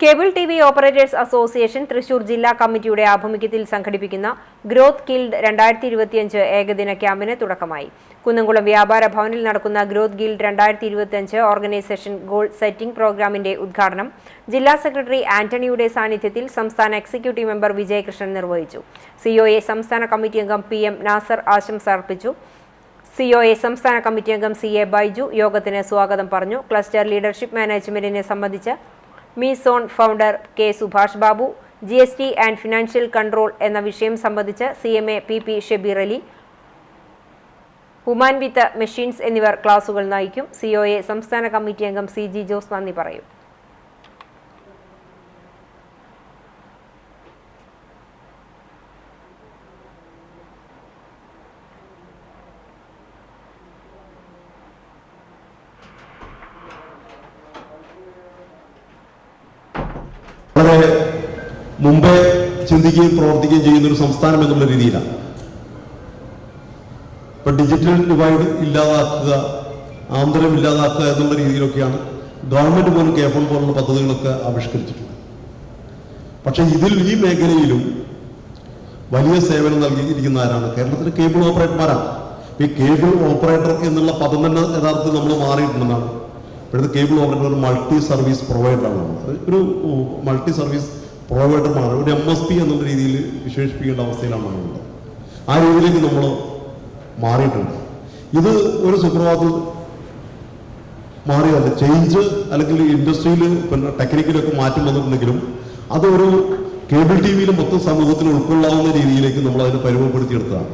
Cable TV. Operators association Thrissur ജില്ലാ കമ്മിറ്റിയുടെ ആഭിമുഖ്യത്തിൽ സംഘടിപ്പിക്കുന്ന ഗ്രോത്ത് ഗിൽഡ് 2025 ഏകദിന ക്യാമ്പിന് തുടക്കമായി. കുന്നംകുളം വ്യാപാര ഭവനിൽ നടക്കുന്ന growth guild 2025 organisation goal setting പ്രോഗ്രാമിന്റെ ഉദ്ഘാടനം ജില്ലാ സെക്രട്ടറി ആന്റണിയുടെ സാന്നിധ്യത്തിൽ സംസ്ഥാന എക്സിക്യൂട്ടീവ് മെമ്പർ വിജയകൃഷ്ണൻ നിർവഹിച്ചു. സിഒഎ സംസ്ഥാന കമ്മിറ്റി അംഗം PM നാസർ ആശംസ അർപ്പിച്ചു. സിഒഎ സംസ്ഥാന കമ്മിറ്റി അംഗം CA ബൈജു യോഗത്തിന് സ്വാഗതം പറഞ്ഞു. ക്ലസ്റ്റർ ലീഡർഷിപ്പ് മാനേജ്മെന്റിനെ സംബന്ധിച്ച് മീസോൺ founder K. Subhash Babu, GST and financial control എന്ന വിഷയം സംബന്ധിച്ച് CMA PP Shabeer Ali, human with machines എന്നിവർ ക്ലാസുകൾ നയിക്കും. സിഒഎ സംസ്ഥാന കമ്മിറ്റി അംഗം CG ജോസ് നന്ദി പറയും. വളരെ മുമ്പേ ചിന്തിക്കുകയും പ്രവർത്തിക്കുകയും ചെയ്യുന്നൊരു സംസ്ഥാനം എന്നുള്ള രീതിയിലാണ്. ഇപ്പം ഡിജിറ്റൽ ഡിവൈഡ് ഇല്ലാതാക്കുക, ആന്തരം ഇല്ലാതാക്കുക എന്നുള്ള രീതിയിലൊക്കെയാണ് ഗവൺമെൻറ് പോലും K-ഫോൺ പോലുള്ള പദ്ധതികളൊക്കെ ആവിഷ്കരിച്ചിട്ടുള്ളത്. പക്ഷേ ഈ മേഖലയിലും വലിയ സേവനം നൽകിയിരിക്കുന്ന ആരാണ്? കേരളത്തിലെ കേബിൾ ഓപ്പറേറ്റർമാരാണ്. ഈ കേബിൾ ഓപ്പറേറ്റർ എന്നുള്ള പദം തന്നെ യഥാർത്ഥത്തിൽ നമ്മൾ മാറിയിട്ടുണ്ടെന്നാണ്. ഇപ്പോഴത്തെ കേബിൾ ഓപ്പറേറ്റർ മൾട്ടി സർവീസ് പ്രൊവൈഡറാണ്. ഒരു മൾട്ടി സർവീസ് പ്രൊവൈഡർമാർ, ഒരു MSP എന്നുള്ള രീതിയിൽ വിശേഷിപ്പിക്കേണ്ട അവസ്ഥയിലാണ് നമ്മളുള്ളത്. ആ രീതിയിലേക്ക് നമ്മൾ മാറിയിട്ടുണ്ട്. ഇത് ഒരു സുപ്രഭാതത്തിൽ മാറിയതല്ല. ചേഞ്ച് അല്ലെങ്കിൽ ഇൻഡസ്ട്രിയിൽ പിന്നെ ടെക്നിക്കലൊക്കെ മാറ്റം വന്നിട്ടുണ്ടെങ്കിലും അതൊരു കേബിൾ TV മൊത്തം സമൂഹത്തിൽ ഉൾക്കൊള്ളാവുന്ന രീതിയിലേക്ക് നമ്മൾ അതിനെ പരിമപ്പെടുത്തിയെടുത്തതാണ്.